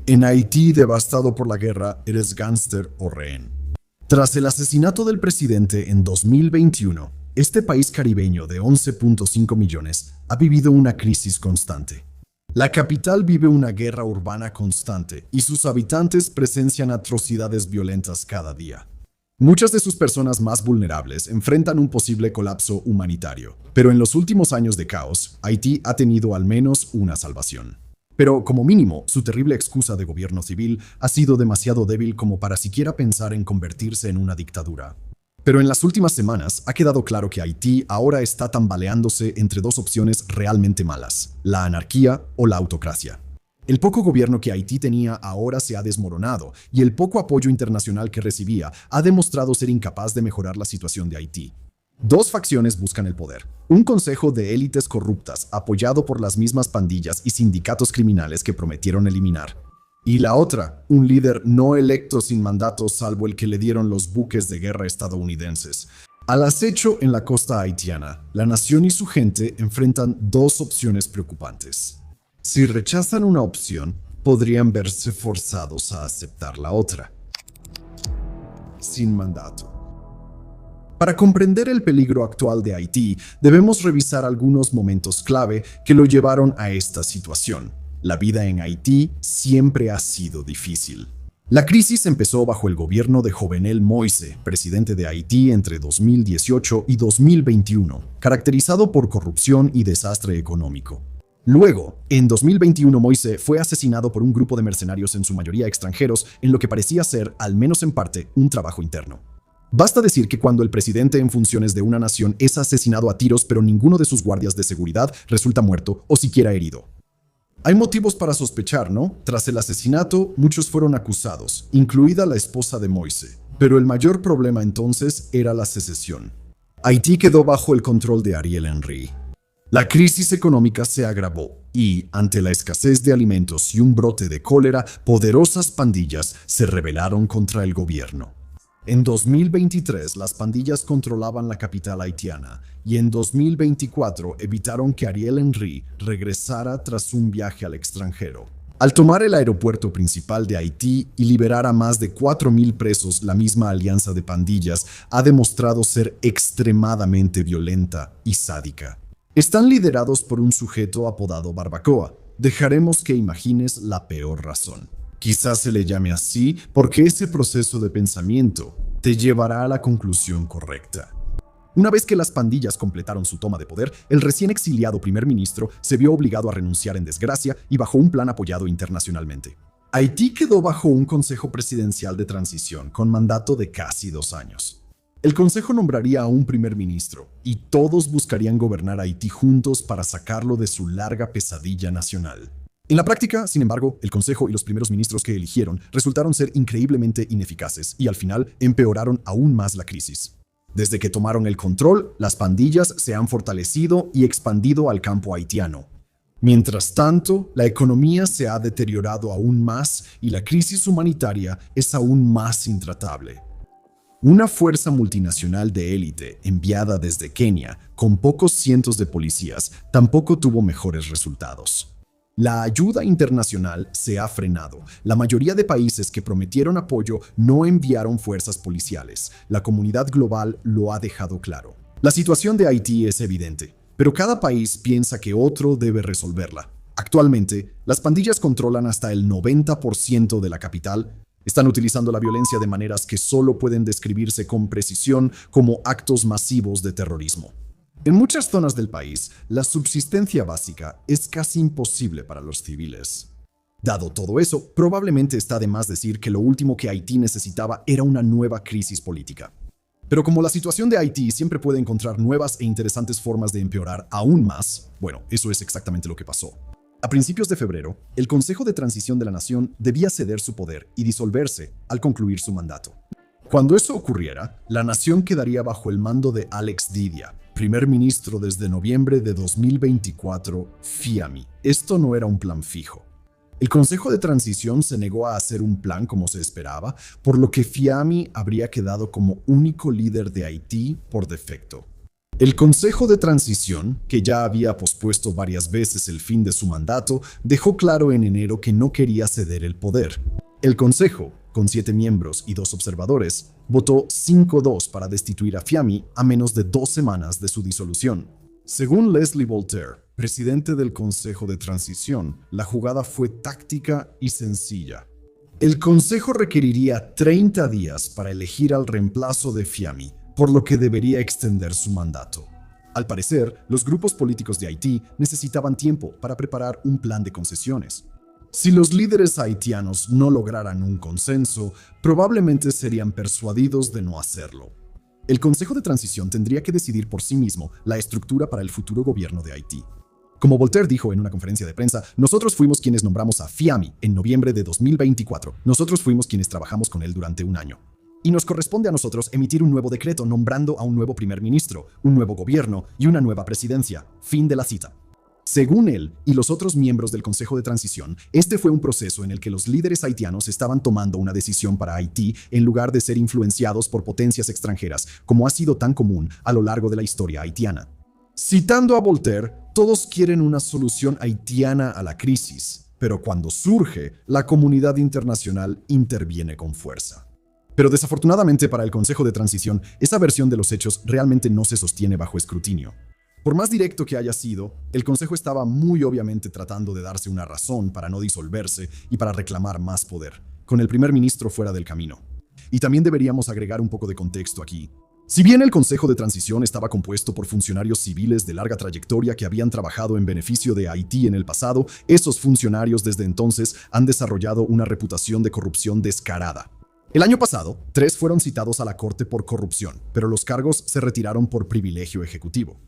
En Haití, devastado por la guerra, eres gángster o rehén. Tras el asesinato del presidente en 2021, este país caribeño de 11.5 millones ha vivido una crisis constante. La capital vive una guerra urbana constante y sus habitantes presencian atrocidades violentas cada día. Muchas de sus personas más vulnerables enfrentan un posible colapso humanitario, pero en los últimos años de caos, Haití ha tenido al menos una salvación. Pero, como mínimo, su terrible excusa de gobierno civil ha sido demasiado débil como para siquiera pensar en convertirse en una dictadura. Pero en las últimas semanas ha quedado claro que Haití ahora está tambaleándose entre dos opciones realmente malas: la anarquía o la autocracia. El poco gobierno que Haití tenía ahora se ha desmoronado y el poco apoyo internacional que recibía ha demostrado ser incapaz de mejorar la situación de Haití. Dos facciones buscan el poder: un consejo de élites corruptas apoyado por las mismas pandillas y sindicatos criminales que prometieron eliminar. Y la otra, un líder no electo sin mandato salvo el que le dieron los buques de guerra estadounidenses. Al acecho en la costa haitiana, la nación y su gente enfrentan dos opciones preocupantes. Si rechazan una opción, podrían verse forzados a aceptar la otra. Sin mandato. Para comprender el peligro actual de Haití, debemos revisar algunos momentos clave que lo llevaron a esta situación. La vida en Haití siempre ha sido difícil. La crisis empezó bajo el gobierno de Jovenel Moïse, presidente de Haití entre 2018 y 2021, caracterizado por corrupción y desastre económico. Luego, en 2021, Moïse fue asesinado por un grupo de mercenarios en su mayoría extranjeros en lo que parecía ser, al menos en parte, un trabajo interno. Basta decir que cuando el presidente en funciones de una nación es asesinado a tiros pero ninguno de sus guardias de seguridad resulta muerto o siquiera herido. Hay motivos para sospechar, ¿no? Tras el asesinato, muchos fueron acusados, incluida la esposa de Moïse. Pero el mayor problema entonces era la secesión. Haití quedó bajo el control de Ariel Henry. La crisis económica se agravó y, ante la escasez de alimentos y un brote de cólera, poderosas pandillas se rebelaron contra el gobierno. En 2023, las pandillas controlaban la capital haitiana y en 2024 evitaron que Ariel Henry regresara tras un viaje al extranjero. Al tomar el aeropuerto principal de Haití y liberar a más de 4.000 presos, la misma alianza de pandillas ha demostrado ser extremadamente violenta y sádica. Están liderados por un sujeto apodado Barbacoa. Dejaremos que imagines la peor razón. Quizás se le llame así porque ese proceso de pensamiento te llevará a la conclusión correcta. Una vez que las pandillas completaron su toma de poder, el recién exiliado primer ministro se vio obligado a renunciar en desgracia y bajo un plan apoyado internacionalmente. Haití quedó bajo un consejo presidencial de transición con mandato de casi 2 años. El consejo nombraría a un primer ministro y todos buscarían gobernar Haití juntos para sacarlo de su larga pesadilla nacional. En la práctica, sin embargo, el Consejo y los primeros ministros que eligieron resultaron ser increíblemente ineficaces y al final empeoraron aún más la crisis. Desde que tomaron el control, las pandillas se han fortalecido y expandido al campo haitiano. Mientras tanto, la economía se ha deteriorado aún más y la crisis humanitaria es aún más intratable. Una fuerza multinacional de élite enviada desde Kenia, con pocos cientos de policías, tampoco tuvo mejores resultados. La ayuda internacional se ha frenado. La mayoría de países que prometieron apoyo no enviaron fuerzas policiales. La comunidad global lo ha dejado claro. La situación de Haití es evidente, pero cada país piensa que otro debe resolverla. Actualmente, las pandillas controlan hasta el 90% de la capital. Están utilizando la violencia de maneras que solo pueden describirse con precisión como actos masivos de terrorismo. En muchas zonas del país, la subsistencia básica es casi imposible para los civiles. Dado todo eso, probablemente está de más decir que lo último que Haití necesitaba era una nueva crisis política. Pero como la situación de Haití siempre puede encontrar nuevas e interesantes formas de empeorar aún más, bueno, eso es exactamente lo que pasó. A principios de febrero, el Consejo de Transición de la Nación debía ceder su poder y disolverse al concluir su mandato. Cuando eso ocurriera, la nación quedaría bajo el mando de Alex Didia, primer ministro desde noviembre de 2024, FIAMI. Esto no era un plan fijo. El Consejo de Transición se negó a hacer un plan como se esperaba, por lo que FIAMI habría quedado como único líder de Haití por defecto. El Consejo de Transición, que ya había pospuesto varias veces el fin de su mandato, dejó claro en enero que no quería ceder el poder. El Consejo, con 7 miembros y 2 observadores, votó 5-2 para destituir a Fiami a menos de 2 semanas de su disolución. Según Leslie Voltaire, presidente del Consejo de Transición, la jugada fue táctica y sencilla. El Consejo requeriría 30 días para elegir al reemplazo de Fiami, por lo que debería extender su mandato. Al parecer, los grupos políticos de Haití necesitaban tiempo para preparar un plan de concesiones. Si los líderes haitianos no lograran un consenso, probablemente serían persuadidos de no hacerlo. El Consejo de Transición tendría que decidir por sí mismo la estructura para el futuro gobierno de Haití. Como Voltaire dijo en una conferencia de prensa, nosotros fuimos quienes nombramos a Fiami en noviembre de 2024. Nosotros fuimos quienes trabajamos con él durante un año. Y nos corresponde a nosotros emitir un nuevo decreto nombrando a un nuevo primer ministro, un nuevo gobierno y una nueva presidencia. Fin de la cita. Según él y los otros miembros del Consejo de Transición, este fue un proceso en el que los líderes haitianos estaban tomando una decisión para Haití en lugar de ser influenciados por potencias extranjeras, como ha sido tan común a lo largo de la historia haitiana. Citando a Voltaire, todos quieren una solución haitiana a la crisis, pero cuando surge, la comunidad internacional interviene con fuerza. Pero desafortunadamente para el Consejo de Transición, esa versión de los hechos realmente no se sostiene bajo escrutinio. Por más directo que haya sido, el Consejo estaba muy obviamente tratando de darse una razón para no disolverse y para reclamar más poder, con el primer ministro fuera del camino. Y también deberíamos agregar un poco de contexto aquí. Si bien el Consejo de Transición estaba compuesto por funcionarios civiles de larga trayectoria que habían trabajado en beneficio de Haití en el pasado, esos funcionarios desde entonces han desarrollado una reputación de corrupción descarada. El año pasado, 3 fueron citados a la corte por corrupción, pero los cargos se retiraron por privilegio ejecutivo.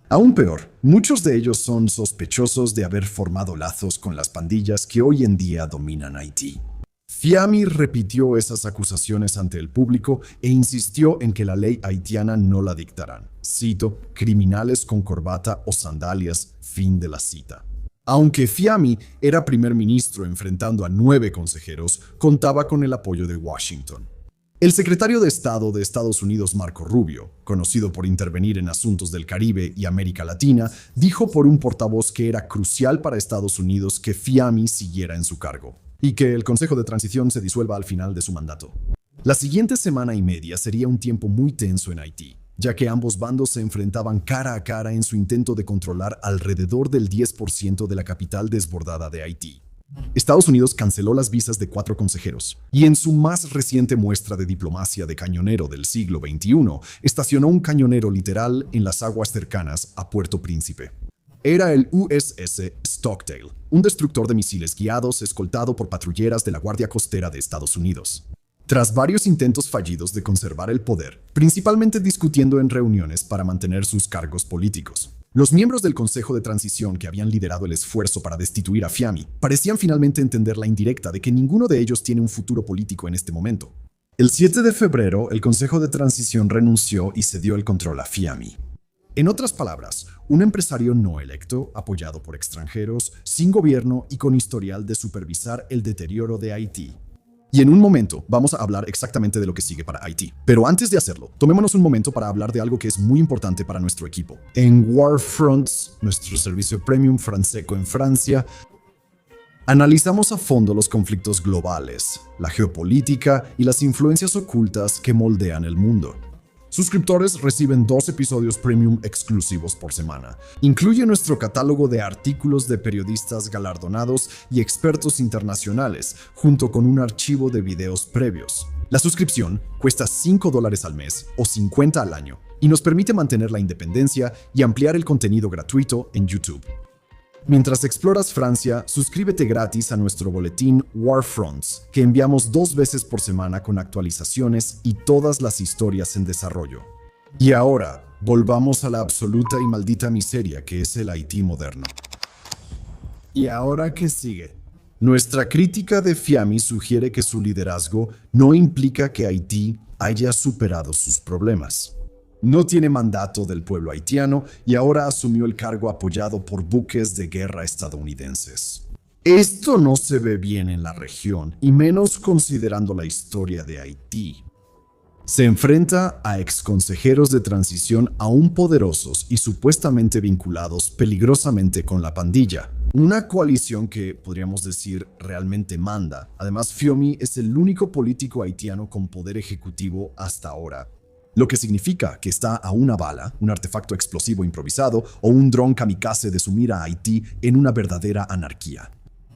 Aún peor, muchos de ellos son sospechosos de haber formado lazos con las pandillas que hoy en día dominan Haití. Fiami repitió esas acusaciones ante el público e insistió en que la ley haitiana no la dictarán. Cito, criminales con corbata o sandalias, fin de la cita. Aunque Fiami era primer ministro enfrentando a 9 consejeros, contaba con el apoyo de Washington. El secretario de Estado de Estados Unidos, Marco Rubio, conocido por intervenir en asuntos del Caribe y América Latina, dijo por un portavoz que era crucial para Estados Unidos que Fiami siguiera en su cargo y que el Consejo de Transición se disuelva al final de su mandato. La siguiente semana y media sería un tiempo muy tenso en Haití, ya que ambos bandos se enfrentaban cara a cara en su intento de controlar alrededor del 10% de la capital desbordada de Haití. Estados Unidos canceló las visas de 4 consejeros y en su más reciente muestra de diplomacia de cañonero del siglo XXI, estacionó un cañonero literal en las aguas cercanas a Puerto Príncipe. Era el USS Stockdale, un destructor de misiles guiados escoltado por patrulleras de la Guardia Costera de Estados Unidos. Tras varios intentos fallidos de conservar el poder, principalmente discutiendo en reuniones para mantener sus cargos políticos, los miembros del Consejo de Transición que habían liderado el esfuerzo para destituir a Fiami parecían finalmente entender la indirecta de que ninguno de ellos tiene un futuro político en este momento. El 7 de febrero, el Consejo de Transición renunció y cedió el control a Fiami. En otras palabras, un empresario no electo, apoyado por extranjeros, sin gobierno y con historial de supervisar el deterioro de Haití. Y en un momento vamos a hablar exactamente de lo que sigue para Haití. Pero antes de hacerlo, tomémonos un momento para hablar de algo que es muy importante para nuestro equipo. En Warfronts, nuestro servicio premium Franseco en Francia, analizamos a fondo los conflictos globales, la geopolítica y las influencias ocultas que moldean el mundo. Suscriptores reciben 2 episodios premium exclusivos por semana. Incluye nuestro catálogo de artículos de periodistas galardonados y expertos internacionales, junto con un archivo de videos previos. La suscripción cuesta $5 al mes o $50 al año y nos permite mantener la independencia y ampliar el contenido gratuito en YouTube. Mientras exploras Francia, suscríbete gratis a nuestro boletín Warfronts, que enviamos 2 veces por semana con actualizaciones y todas las historias en desarrollo. Y ahora, volvamos a la absoluta y maldita miseria que es el Haití moderno. ¿Y ahora qué sigue? Nuestra crítica de Fiami sugiere que su liderazgo no implica que Haití haya superado sus problemas. No tiene mandato del pueblo haitiano y ahora asumió el cargo apoyado por buques de guerra estadounidenses. Esto no se ve bien en la región, y menos considerando la historia de Haití. Se enfrenta a exconsejeros de transición aún poderosos y supuestamente vinculados peligrosamente con la pandilla. Una coalición que, podríamos decir, realmente manda. Además, Fiomi es el único político haitiano con poder ejecutivo hasta ahora. Lo que significa que está a una bala, un artefacto explosivo improvisado o un dron kamikaze de sumir a Haití en una verdadera anarquía.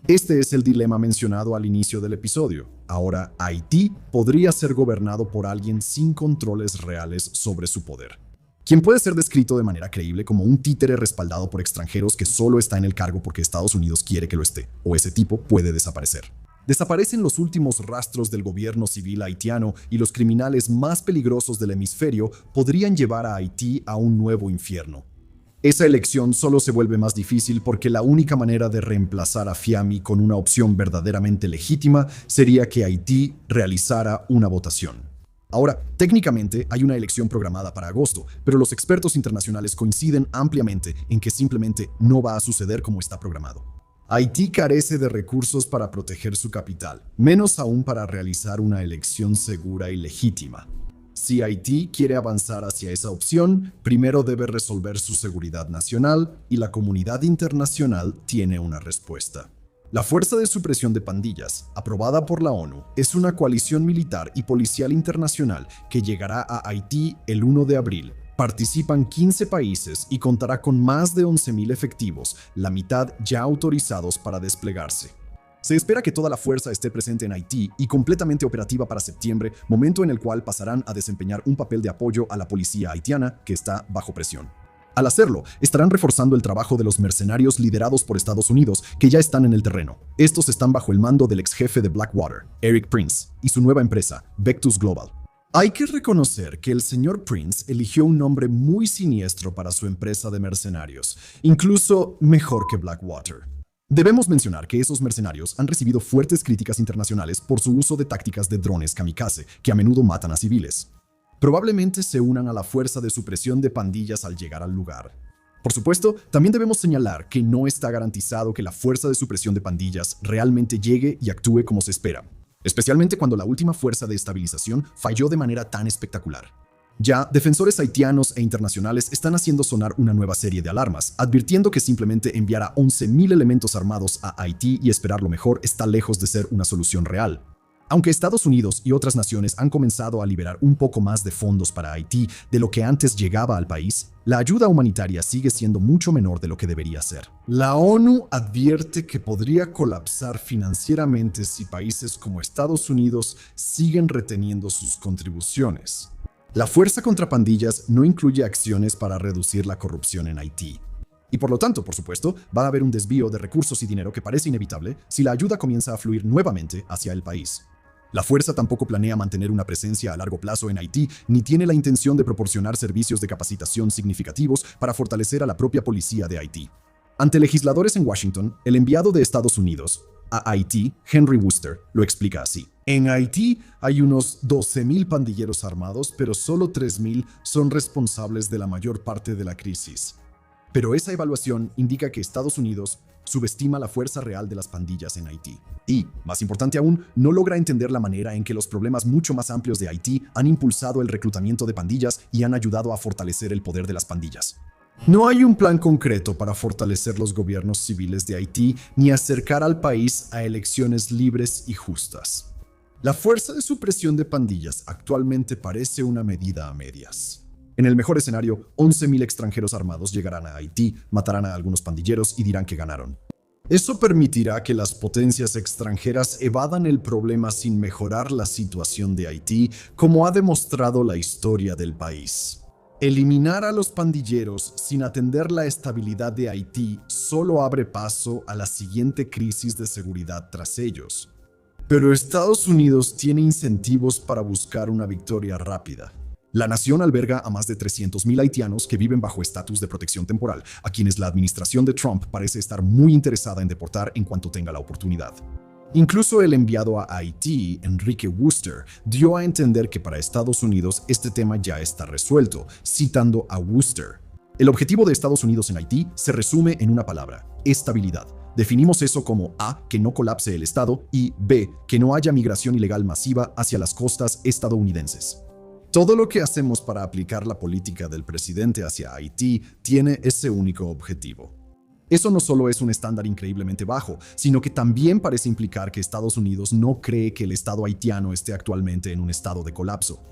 Este es el dilema mencionado al inicio del episodio. Ahora, Haití podría ser gobernado por alguien sin controles reales sobre su poder, quien puede ser descrito de manera creíble como un títere respaldado por extranjeros que solo está en el cargo porque Estados Unidos quiere que lo esté, o ese tipo puede desaparecer. Desaparecen los últimos rastros del gobierno civil haitiano y los criminales más peligrosos del hemisferio podrían llevar a Haití a un nuevo infierno. Esa elección solo se vuelve más difícil porque la única manera de reemplazar a Fiami con una opción verdaderamente legítima sería que Haití realizara una votación. Ahora, técnicamente hay una elección programada para agosto, pero los expertos internacionales coinciden ampliamente en que simplemente no va a suceder como está programado. Haití carece de recursos para proteger su capital, menos aún para realizar una elección segura y legítima. Si Haití quiere avanzar hacia esa opción, primero debe resolver su seguridad nacional y la comunidad internacional tiene una respuesta. La Fuerza de Supresión de Pandillas, aprobada por la ONU, es una coalición militar y policial internacional que llegará a Haití el 1 de abril. Participan 15 países y contará con más de 11.000 efectivos, la mitad ya autorizados para desplegarse. Se espera que toda la fuerza esté presente en Haití y completamente operativa para septiembre, momento en el cual pasarán a desempeñar un papel de apoyo a la policía haitiana que está bajo presión. Al hacerlo, estarán reforzando el trabajo de los mercenarios liderados por Estados Unidos que ya están en el terreno. Estos están bajo el mando del ex jefe de Blackwater, Eric Prince, y su nueva empresa, Vectus Global. Hay que reconocer que el señor Prince eligió un nombre muy siniestro para su empresa de mercenarios, incluso mejor que Blackwater. Debemos mencionar que esos mercenarios han recibido fuertes críticas internacionales por su uso de tácticas de drones kamikaze, que a menudo matan a civiles. Probablemente se unan a la Fuerza de Supresión de Pandillas al llegar al lugar. Por supuesto, también debemos señalar que no está garantizado que la Fuerza de Supresión de Pandillas realmente llegue y actúe como se espera, especialmente cuando la última fuerza de estabilización falló de manera tan espectacular. Ya, defensores haitianos e internacionales están haciendo sonar una nueva serie de alarmas, advirtiendo que simplemente enviar a 11.000 elementos armados a Haití y esperar lo mejor está lejos de ser una solución real. Aunque Estados Unidos y otras naciones han comenzado a liberar un poco más de fondos para Haití de lo que antes llegaba al país, la ayuda humanitaria sigue siendo mucho menor de lo que debería ser. La ONU advierte que podría colapsar financieramente si países como Estados Unidos siguen reteniendo sus contribuciones. La Fuerza contra Pandillas no incluye acciones para reducir la corrupción en Haití. Y por lo tanto, por supuesto, va a haber un desvío de recursos y dinero que parece inevitable si la ayuda comienza a fluir nuevamente hacia el país. La fuerza tampoco planea mantener una presencia a largo plazo en Haití, ni tiene la intención de proporcionar servicios de capacitación significativos para fortalecer a la propia policía de Haití. Ante legisladores en Washington, el enviado de Estados Unidos a Haití, Henry Wooster, lo explica así. En Haití hay unos 12.000 pandilleros armados, pero solo 3.000 son responsables de la mayor parte de la crisis. Pero esa evaluación indica que Estados Unidos subestima la fuerza real de las pandillas en Haití. Y, más importante aún, no logra entender la manera en que los problemas mucho más amplios de Haití han impulsado el reclutamiento de pandillas y han ayudado a fortalecer el poder de las pandillas. No hay un plan concreto para fortalecer los gobiernos civiles de Haití ni acercar al país a elecciones libres y justas. La Fuerza de Supresión de Pandillas actualmente parece una medida a medias. En el mejor escenario, 11.000 extranjeros armados llegarán a Haití, matarán a algunos pandilleros y dirán que ganaron. Eso permitirá que las potencias extranjeras evadan el problema sin mejorar la situación de Haití, como ha demostrado la historia del país. Eliminar a los pandilleros sin atender la estabilidad de Haití solo abre paso a la siguiente crisis de seguridad tras ellos. Pero Estados Unidos tiene incentivos para buscar una victoria rápida. La nación alberga a más de 300.000 haitianos que viven bajo estatus de protección temporal, a quienes la administración de Trump parece estar muy interesada en deportar en cuanto tenga la oportunidad. Incluso el enviado a Haití, Enrique Wooster, dio a entender que para Estados Unidos este tema ya está resuelto, citando a Wooster. El objetivo de Estados Unidos en Haití se resume en una palabra: estabilidad. Definimos eso como A, que no colapse el Estado, y B, que no haya migración ilegal masiva hacia las costas estadounidenses. Todo lo que hacemos para aplicar la política del presidente hacia Haití tiene ese único objetivo. Eso no solo es un estándar increíblemente bajo, sino que también parece implicar que Estados Unidos no cree que el Estado haitiano esté actualmente en un estado de colapso.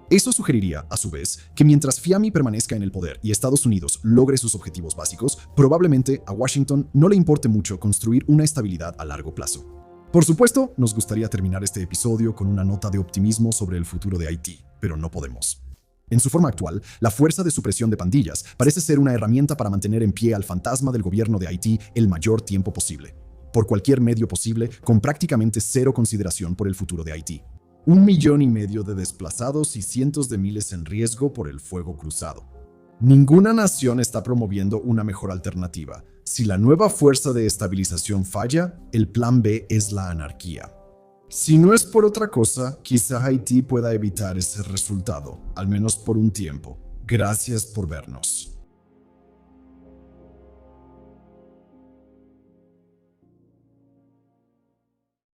Eso sugeriría, a su vez, que mientras Fiami permanezca en el poder y Estados Unidos logre sus objetivos básicos, probablemente a Washington no le importe mucho construir una estabilidad a largo plazo. Por supuesto, nos gustaría terminar este episodio con una nota de optimismo sobre el futuro de Haití, pero no podemos. En su forma actual, la Fuerza de Supresión de Pandillas parece ser una herramienta para mantener en pie al fantasma del gobierno de Haití el mayor tiempo posible, por cualquier medio posible, con prácticamente cero consideración por el futuro de Haití. 1,5 millones de desplazados y cientos de miles en riesgo por el fuego cruzado. Ninguna nación está promoviendo una mejor alternativa. Si la nueva fuerza de estabilización falla, el plan B es la anarquía. Si no es por otra cosa, quizá Haití pueda evitar ese resultado, al menos por un tiempo. Gracias por vernos.